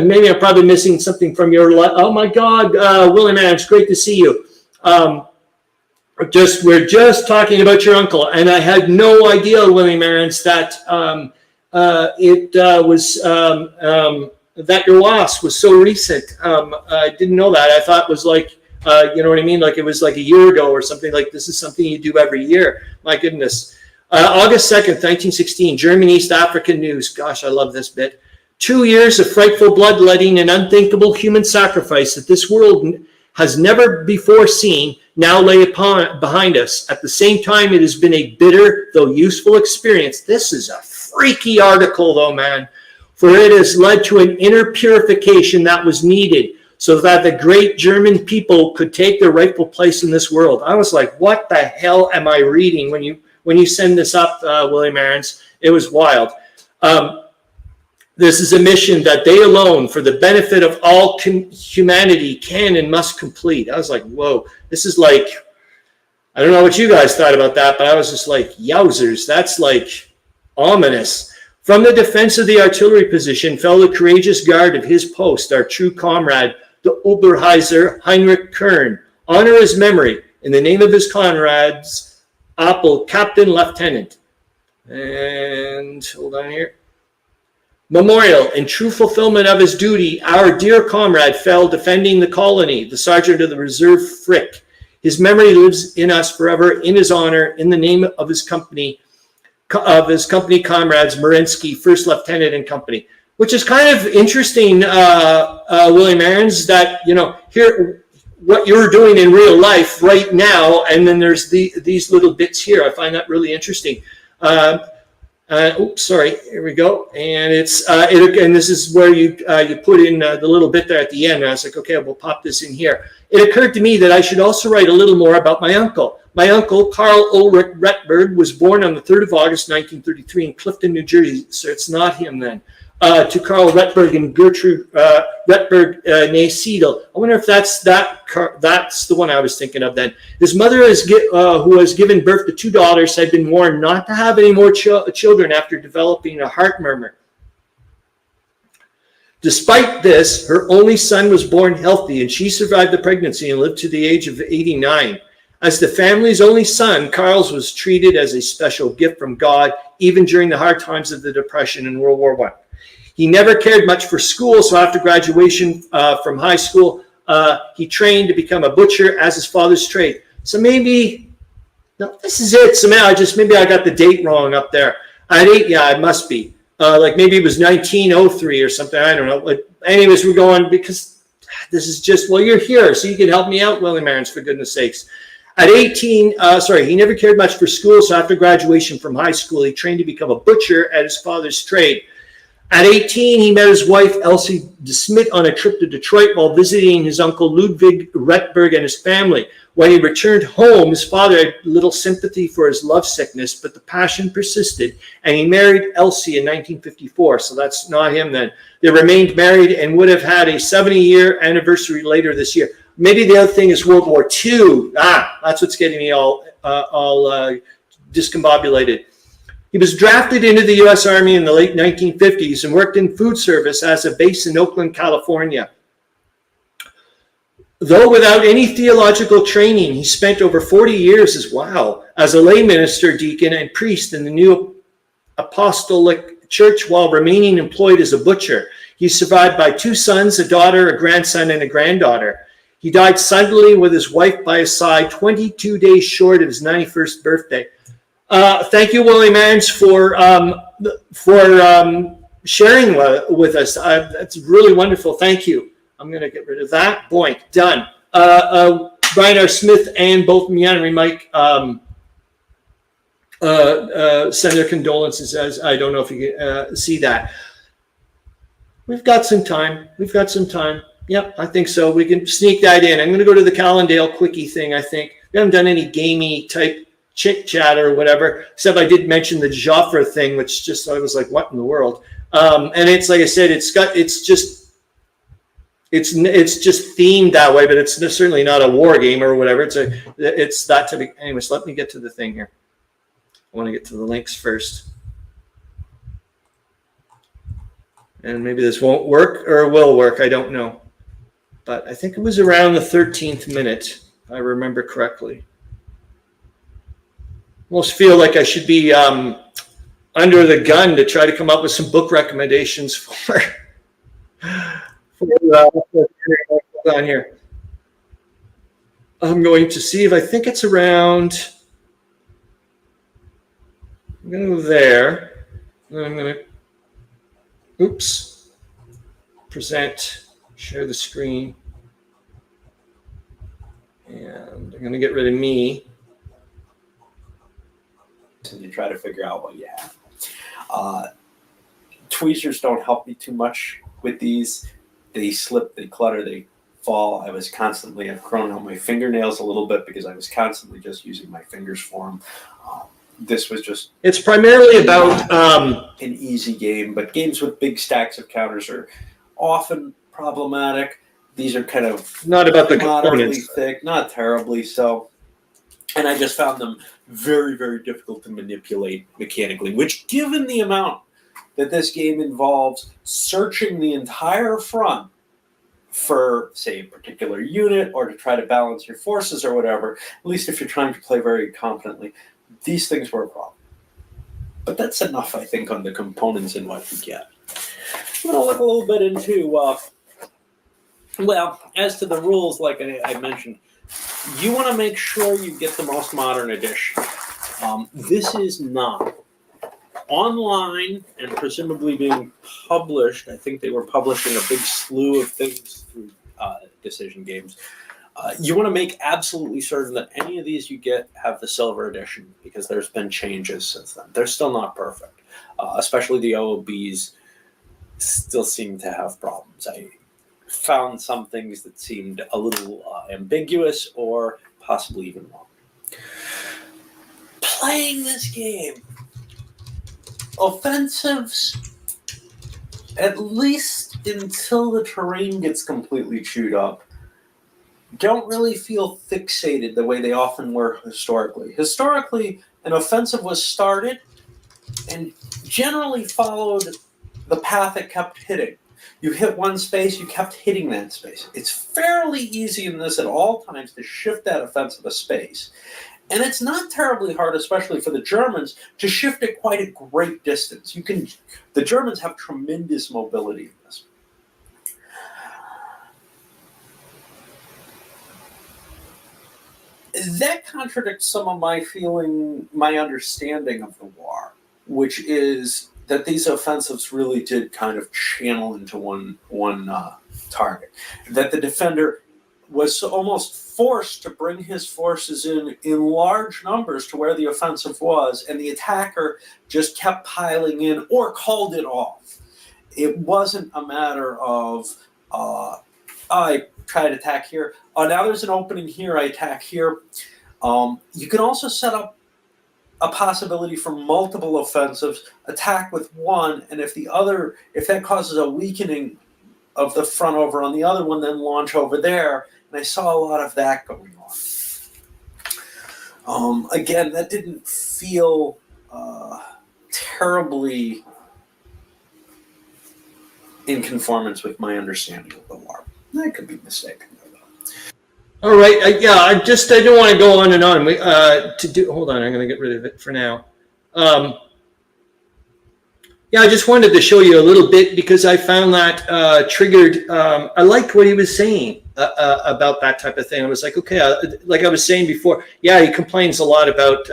A: maybe I'm probably missing something from your... Oh my God, William Ann, it's great to see you. We're just talking about your uncle, and I had no idea, William Arends, that that your loss was so recent. I didn't know that. I thought it was like, you know what I mean? Like it was like a year ago or something. Like this is something you do every year. My goodness. August 2nd, 1916, German East African news. Gosh, I love this bit. 2 years of frightful bloodletting and unthinkable human sacrifice that this world has never before seen now lay behind us. At the same time, it has been a bitter, though useful experience. This is a freaky article, though, man. For it has led to an inner purification that was needed so that the great German people could take their rightful place in this world. I was like, what the hell am I reading when you send this up, William Arends? It was wild. This is a mission that they alone, for the benefit of all humanity, can and must complete. I was like, whoa, this is like, I don't know what you guys thought about that, but I was just like, yowzers, that's like ominous. From the defense of the artillery position fell the courageous guard of his post, our true comrade, the Oberheiser Heinrich Kern. Honor his memory in the name of his comrades, Appel, Captain Lieutenant. And hold on here. Memorial, in true fulfillment of his duty, our dear comrade fell defending the colony, the sergeant of the reserve Frick. His memory lives in us forever, in his honor, in the name of his company, of his company comrades, Marinsky, first lieutenant in company, which is kind of interesting, William Arends, that, you know, here, what you're doing in real life right now, and then there's these little bits here. I find that really interesting. Oops, sorry. Here we go. And it's and this is where you put in the little bit there at the end. And I was like, okay, we'll pop this in here. It occurred to me that I should also write a little more about my uncle. My uncle, Karl Ulrich Retberg, was born on the 3rd of August, 1933 in Clifton, New Jersey. So it's not him then. To Karl Retberg and Gertrude Retberg née Seidel. I wonder if that's the one I was thinking of then. His mother, who has given birth to 2 daughters, had been warned not to have any more children after developing a heart murmur. Despite this, her only son was born healthy, and she survived the pregnancy and lived to the age of 89. As the family's only son, Karl's was treated as a special gift from God, even during the hard times of the Depression in World War I. He never cared much for school, so after graduation from high school, he trained to become a butcher as his father's trade. So maybe, no, this is it. So maybe I got the date wrong up there. Yeah, it must be. Like maybe it was 1903 or something. I don't know. But anyways, we're going, because this is just, well, you're here, so you can help me out, William Arends, for goodness sakes. At 18, he never cared much for school, so after graduation from high school, he trained to become a butcher at his father's trade. At 18, he met his wife, Elsie de Smet, on a trip to Detroit while visiting his uncle Ludwig Retberg and his family. When he returned home, his father had little sympathy for his lovesickness, but the passion persisted, and he married Elsie in 1954, so that's not him then. They remained married and would have had a 70-year anniversary later this year. Maybe the other thing is World War II. That's what's getting me all discombobulated. He was drafted into the U.S. Army in the late 1950s and worked in food service as a base in Oakland, California. Though without any theological training, he spent over 40 years as a lay minister, deacon, and priest in the New Apostolic Church while remaining employed as a butcher. He's survived by 2 sons, a daughter, a grandson, and a granddaughter. He died suddenly with his wife by his side, 22 days short of his 91st birthday. Thank you, William Arends, for sharing with us. That's really wonderful. Thank you. I'm going to get rid of that. Boink. Done. Brian R. Smith and both Meandering Mike send their condolences. As I don't know if you can see that. We've got some time. Yep, I think so. We can sneak that in. I'm going to go to the Callendale quickie thing, I think. We haven't done any gamey type chit chat or whatever, except I did mention the Joffre thing, which just, I was like, what in the world? And it's, like I said, it's just themed that way, but it's certainly not a war game or whatever. It's that type of, anyways, let me get to the thing here. I want to get to the links first. And maybe this won't work or will work, I don't know. But I think it was around the 13th minute, if I remember correctly. Almost feel like I should be under the gun to try to come up with some book recommendations for on here. I'm going to see if I think it's around. I'm going to go there. And I'm going to, oops, present, share the screen. And I'm going to get rid of me.
B: And you try to figure out what you have. Tweezers don't help me too much with these. They slip, they clutter, they fall. I've grown out my fingernails a little bit because I was constantly just using my fingers for them. This was just...
A: It's primarily about...
B: an easy game, but games with big stacks of counters are often problematic. These are kind of...
A: Not about the components.
B: Thick, not terribly so. And I just found them very, very difficult to manipulate mechanically, which, given the amount that this game involves searching the entire front for, say, a particular unit or to try to balance your forces or whatever, at least if you're trying to play very confidently, these things were a problem. But that's enough, I think, on the components and what you get. I'm going to look a little bit into, well, as to the rules, like I mentioned, you want to make sure you get the most modern edition. This is not online and presumably being published. I think they were publishing a big slew of things through Decision Games. You want to make absolutely certain that any of these you get have the silver edition, because there's been changes since then. They're still not perfect, especially the OOBs still seem to have problems. I found some things that seemed a little ambiguous or possibly even wrong. Playing this game, offensives, at least until the terrain gets completely chewed up, don't really feel fixated the way they often were historically. Historically, an offensive was started and generally followed the path it kept hitting. You hit one space, you kept hitting that space. It's fairly easy in this at all times to shift that offensive a space. And it's not terribly hard, especially for the Germans, to shift it quite a great distance. The Germans have tremendous mobility in this. That contradicts some of my understanding of the war, which is that these offensives really did kind of channel into one target. That the defender was almost forced to bring his forces in large numbers to where the offensive was, and the attacker just kept piling in or called it off. It wasn't a matter of, I try to attack here. Now there's an opening here, I attack here. You can also set up a possibility for multiple offensives, attack with one, and if that causes a weakening of the front over on the other one, then launch over there. And I saw a lot of that going on. Again, that didn't feel terribly in conformance with my understanding of the war. I could be mistaken.
A: All right. I don't want to go on and on. Hold on. I'm going to get rid of it for now. I just wanted to show you a little bit because I found that triggered. I liked what he was saying about that type of thing. I was like, okay, like I was saying before, he complains a lot about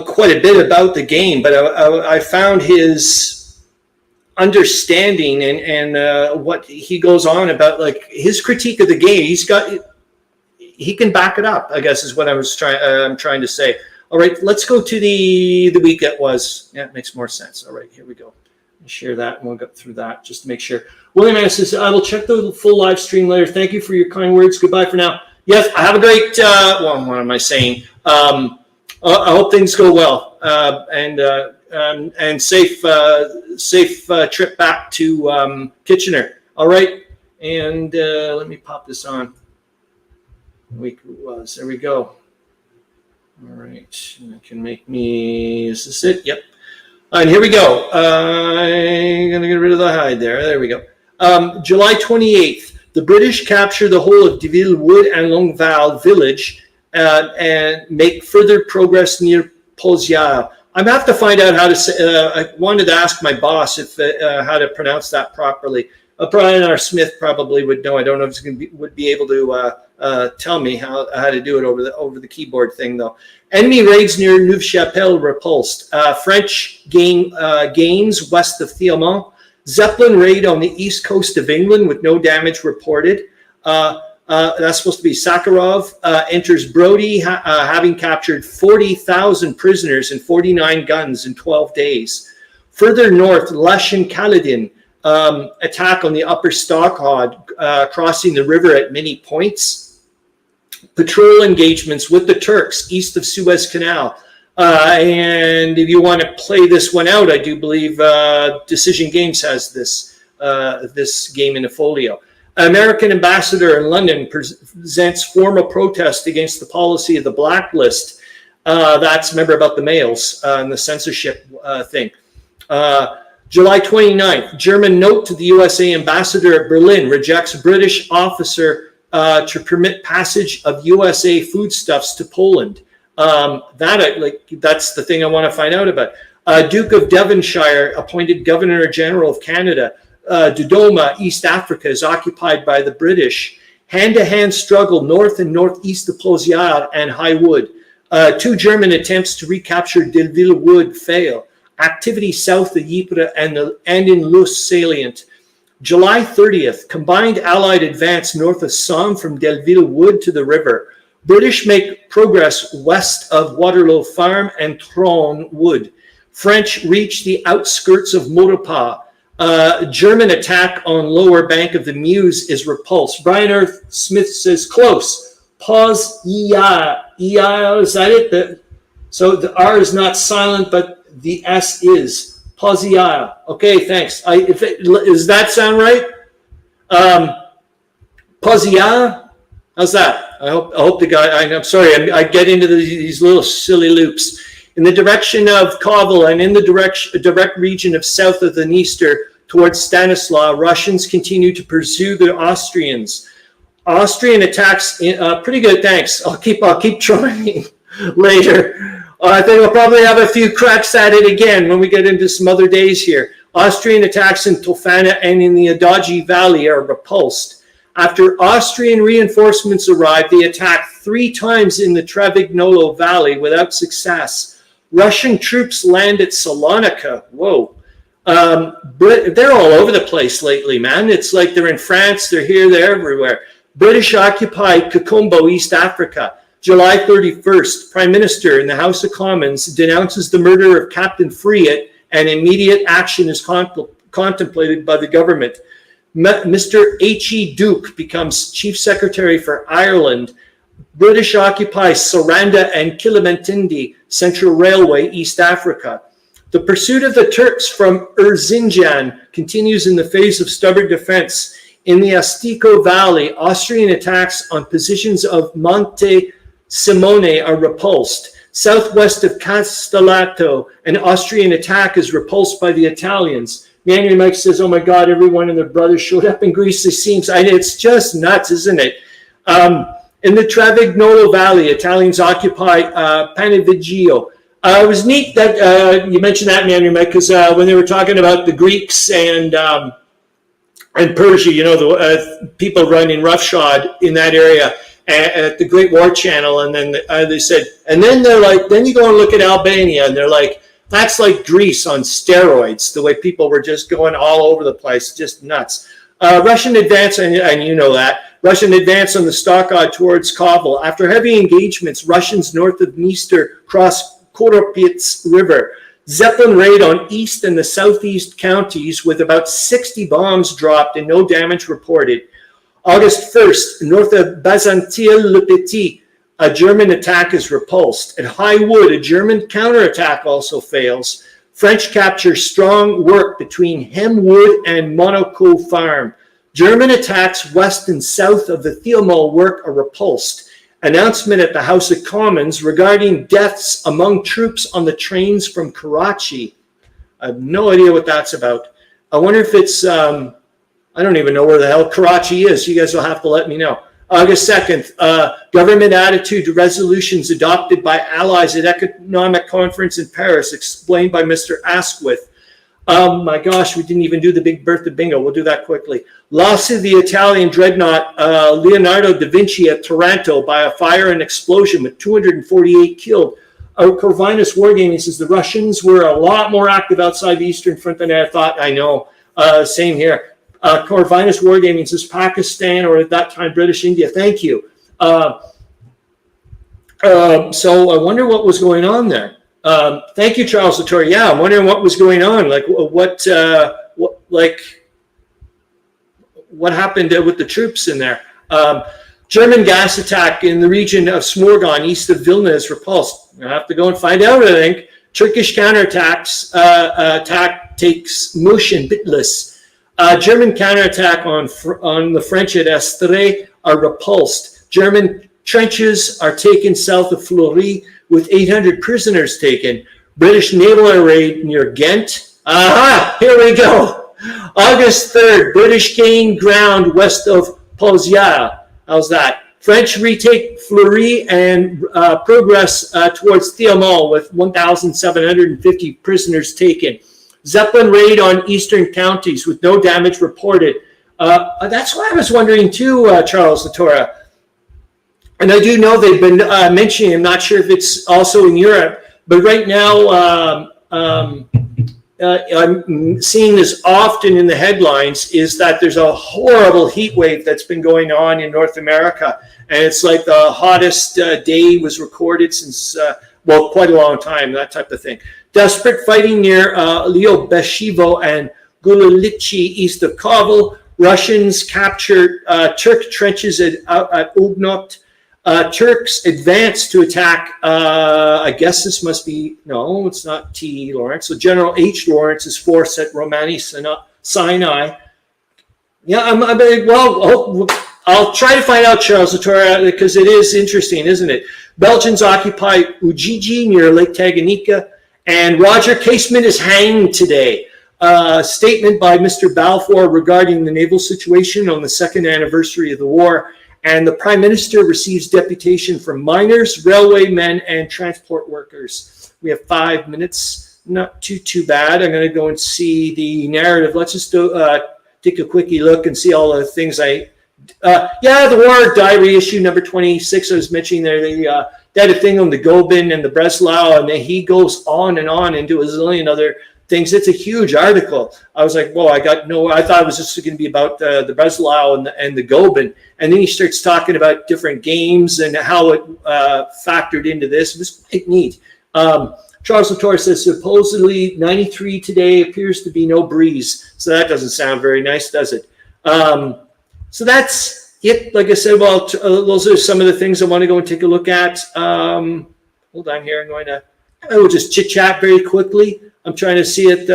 A: quite a bit about the game, but I found his understanding and what he goes on about, like his critique of the game. He can back it up, I guess is what I'm trying to say. All right, let's go to the week that was. Yeah, it makes more sense. All right, here we go. I'll share that and we'll go through that just to make sure. William Ann says, I will check the full live stream later. Thank you for your kind words. Goodbye for now. Yes, have a great, what am I saying? I hope things go well and safe trip back to Kitchener. All right, and let me pop this on. Week it was. There we go. All right, I can make me. Is this it? Yep. And here we go. I'm gonna get rid of the hide there. There we go. July 28th, the British capture the whole of Deville Wood and Longueval village and make further progress near Pozières. I'm gonna have to find out how to say. I wanted to ask my boss if how to pronounce that properly. Brian R. Smith probably would know. I don't know if he would be able to tell me how to do it over the keyboard thing though. Enemy raids near Neuve-Chapelle repulsed. French gains west of Thiamont. Zeppelin raid on the east coast of England with no damage reported. That's supposed to be Sakharov. Enters Brody, having captured 40,000 prisoners and 49 guns in 12 days. Further north, Lachin Kaledin. Attack on the upper Stockhod, crossing the river at many points. Patrol engagements with the Turks east of Suez Canal. And if you want to play this one out, I do believe Decision Games has this game in a folio. American ambassador in London presents formal protest against the policy of the blacklist. That's, remember, about the males and the censorship thing. July 29th, German note to the USA ambassador at Berlin rejects British officer to permit passage of USA foodstuffs to Poland. That's the thing I want to find out about. Duke of Devonshire appointed Governor General of Canada. Dodoma, East Africa, is occupied by the British. Hand-to-hand struggle north and northeast of Pozières and High Wood. 2 German attempts to recapture Delville Wood fail. Activity south of Ypres and in Luce salient. July 30th, combined Allied advance north of Somme from Delville Wood to the river. British make progress west of Waterloo Farm and Tron Wood. French reach the outskirts of Maurepas. German attack on lower bank of the Meuse is repulsed. Brian Earth Smith says close. Pause. Yeah. Is that it? So the R is not silent, but the S is. Pause. Okay, thanks. Does that sound right? Pause. How's that? I hope the guy. I'm sorry. I get into these little silly loops. In the direction of Kovel and in the direct region of south of the Dniester towards Stanislav, Russians continue to pursue the Austrians. Austrian attacks. Pretty good. Thanks. I'll keep trying later. I think I'll probably have a few cracks at it again when we get into some other days here. Austrian attacks in Tofana and in the Adogi Valley are repulsed. After Austrian reinforcements arrived, they attacked 3 times in the Trevignolo Valley without success. Russian troops land at Salonika. Whoa. They're all over the place lately, man. It's like they're in France, they're here, they're everywhere. British occupy Kakombo, East Africa. July 31st, Prime Minister in the House of Commons denounces the murder of Captain Freet and immediate action is contemplated by the government. Mr. H.E. Duke becomes Chief Secretary for Ireland. British occupy Saranda and Kilimanjaro Central Railway, East Africa. The pursuit of the Turks from Erzincan continues in the phase of stubborn defense. In the Astico Valley, Austrian attacks on positions of Monte Simone are repulsed. Southwest of Castellato, an Austrian attack is repulsed by the Italians. Meandering Mike says, oh my God, everyone and their brothers showed up in Greece. It seems, it's just nuts, isn't it? In the Trevignolo Valley, Italians occupy Paneviggio. It was neat that you mentioned that, Meandering Mike, because when they were talking about the Greeks and Persia, the people running roughshod in that area at the Great War Channel, and then they said, and then they're like, then you go and look at Albania, and they're like, that's like Greece on steroids, the way people were just going all over the place, just nuts. Russian advance, and you know that, Russian advance on the Stockade towards Kovel. After heavy engagements, Russians north of Dniester cross Koropets River. Zeppelin raid on east and the southeast counties with about 60 bombs dropped and no damage reported. August 1st, north of Bazantil-le-Petit, a German attack is repulsed. At High Wood, a German counterattack also fails. French capture strong work between Hemwood and Monaco Farm. German attacks west and south of the Thielmol work are repulsed. Announcement at the House of Commons regarding deaths among troops on the trains from Karachi. I have no idea what that's about. I wonder if it's, I don't even know where the hell Karachi is. You guys will have to let me know. August 2nd, government attitude to resolutions adopted by allies at Economic Conference in Paris, explained by Mr. Asquith. My gosh, we didn't even do the big Bertha bingo. We'll do that quickly. Loss of the Italian dreadnought Leonardo da Vinci at Taranto by a fire and explosion with 248 killed. Corvinus Wargaming says the Russians were a lot more active outside the Eastern Front than I thought. I know. Same here. Corvinus Wargaming says Pakistan, or at that time British India. Thank you. So I wonder what was going on there. Thank you, Charles Latora. Yeah, I'm wondering what was going on. Like what happened with the troops in there? German gas attack in the region of Smorgon, east of Vilna, is repulsed. I have to go and find out, I think. Turkish counterattacks attack takes Mush and Bitlis. German counterattack on the French at Estrée are repulsed. German trenches are taken south of Fleury with 800 prisoners taken. British naval air raid near Ghent. Aha! Here we go. August 3rd, British gain ground west of Pozières. How's that? French retake Fleury and progress towards Thielmol with 1,750 prisoners taken. Zeppelin raid on eastern counties with no damage reported. That's what I was wondering too, Charles Latora. And I do know they've been mentioning, I'm not sure if it's also in Europe, but right now I'm seeing this often in the headlines, is that there's a horrible heat wave that's been going on in North America. And it's like the hottest day was recorded since, well, quite a long time, that type of thing. Desperate fighting near Lyubeshivo and Gulilichi east of Kovel. Russians captured Turk trenches at Ugnot. Turks advanced to attack, I guess this must be, no, it's not T. Lawrence. So General H. Lawrence's force at Romani Sinai. Yeah, well, I'll try to find out, Charles Latora, because it is interesting, isn't it? Belgians occupy Ujiji near Lake Tanganyika, and Roger Casement is hanged today. Statement by Mr. Balfour regarding the naval situation on the second anniversary of the war. And the Prime Minister receives deputation from miners, railway men, and transport workers. We have 5 minutes, not too bad. I'm going to go and see the narrative. Let's just take a quickie look and see all the things the War Diary issue number 26. I was mentioning there, they had a thing on the Gobin and the Breslau, and then he goes on and on into a zillion other things. It's a huge article. I was like, whoa, I thought it was just going to be about the Breslau and the Gobin. And then he starts talking about different games and how it factored into this. It was quite neat. Charles Latora says, supposedly 93 today, appears to be no breeze. So that doesn't sound very nice, does it? So that's it. Like I said, well, those are some of the things I want to go and take a look at. Hold on here. I will just chit chat very quickly. I'm trying to see it.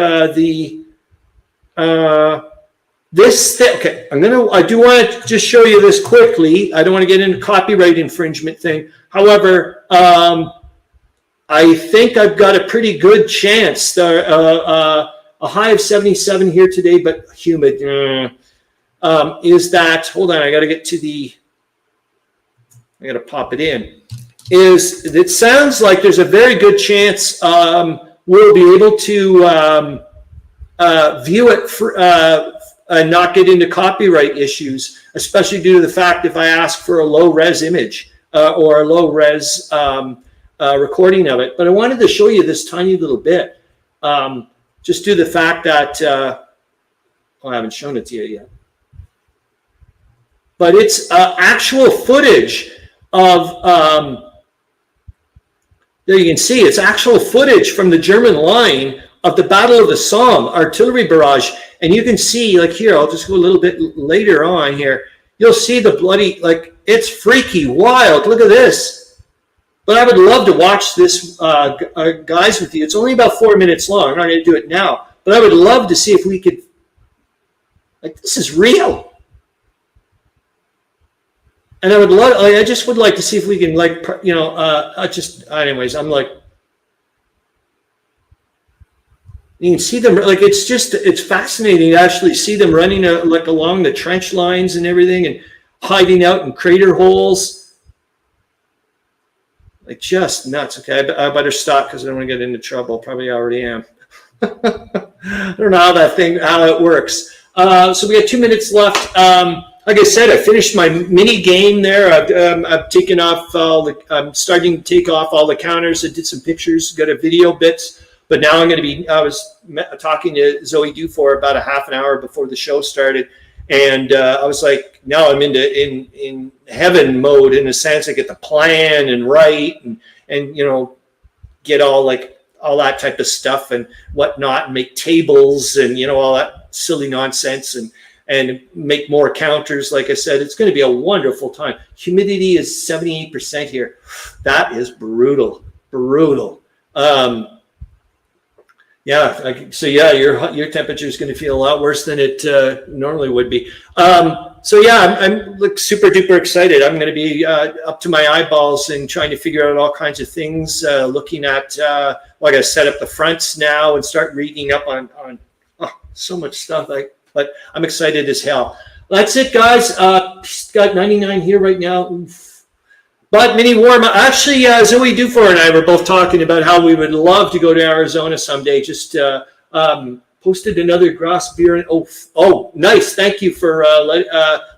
A: This thing. Okay, I do want to just show you this quickly. I don't want to get into copyright infringement thing. However, I think I've got a pretty good chance. A high of 77 here today, but humid. Is that? Hold on. I got to get to the. I got to pop it in. It sounds like there's a very good chance we'll be able to view it and not get into copyright issues, especially due to the fact if I ask for a low-res image or a low-res recording of it. But I wanted to show you this tiny little bit, just due to the fact that I haven't shown it to you yet. But it's actual footage of there you can see it's actual footage from the German line of the Battle of the Somme artillery barrage. And you can see, like here, I'll just go a little bit later on here. You'll see the bloody, like, it's freaky, wild. Look at this. But I would love to watch this, guys, with you. It's only about 4 minutes long. I'm not going to do it now. But I would love to see if we could, like, this is real. And I just would like to see if we can, like, anyways, I'm like, you can see them, like, it's fascinating to actually see them running, like, along the trench lines and everything and hiding out in crater holes. Like, just nuts. Okay, I better stop because I don't want to get into trouble. Probably already am. I don't know how it works. So we got 2 minutes left. Like I said, I finished my mini game there. I've taken off I'm starting to take off all the counters. I did some pictures, got a video bits, but now I was talking to Zoe Dufour about a half an hour before the show started. And I was like, now I'm in heaven mode in a sense. I get to plan and write and get all that type of stuff and whatnot, and make tables and all that silly nonsense and make more counters. Like I said, it's going to be a wonderful time. Humidity is 78% here. That is brutal. Your temperature is going to feel a lot worse than it normally would be. I'm super duper excited. I'm going to be up to my eyeballs and trying to figure out all kinds of things, looking at, I got to set up the fronts now and start reading up on so much stuff. But I'm excited as hell. That's it, guys. Got 99 here right now. Oof. But mini warm. Actually, Zoe Dufour and I were both talking about how we would love to go to Arizona someday. Just posted another Gross beer. Oh, nice. Thank you for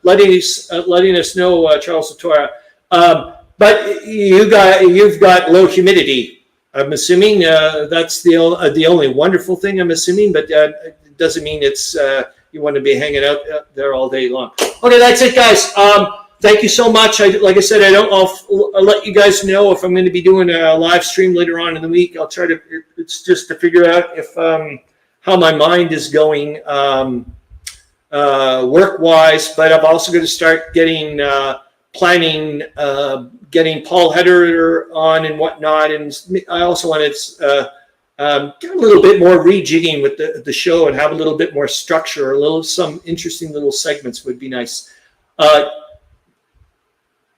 A: letting us know, Charles Latora. But you've got low humidity. I'm assuming that's the only wonderful thing. I'm assuming, but it doesn't mean it's you want to be hanging out there all day long. Okay, that's it, guys. Thank you so much. Like I said, I'll let you guys know if I'm going to be doing a live stream later on in the week. I'll try to. It's just to figure out if how my mind is going work-wise. But I'm also going to start getting planning, getting Paul Heder on and whatnot. And I also want to get a little bit more rejigging with the show and have a little bit more structure. Some interesting little segments would be nice.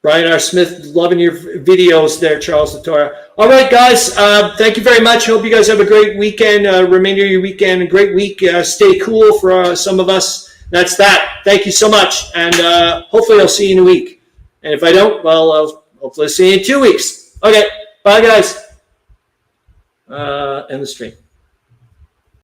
A: Brian R. Smith, loving your videos there, Charles Latora. All right, guys, thank you very much. Hope you guys have a great weekend, remainder of your weekend, a great week. Stay cool for some of us. That's that. Thank you so much, and hopefully I'll see you in a week. And if I don't, well, I'll hopefully see you in 2 weeks. Okay, bye, guys. End the stream.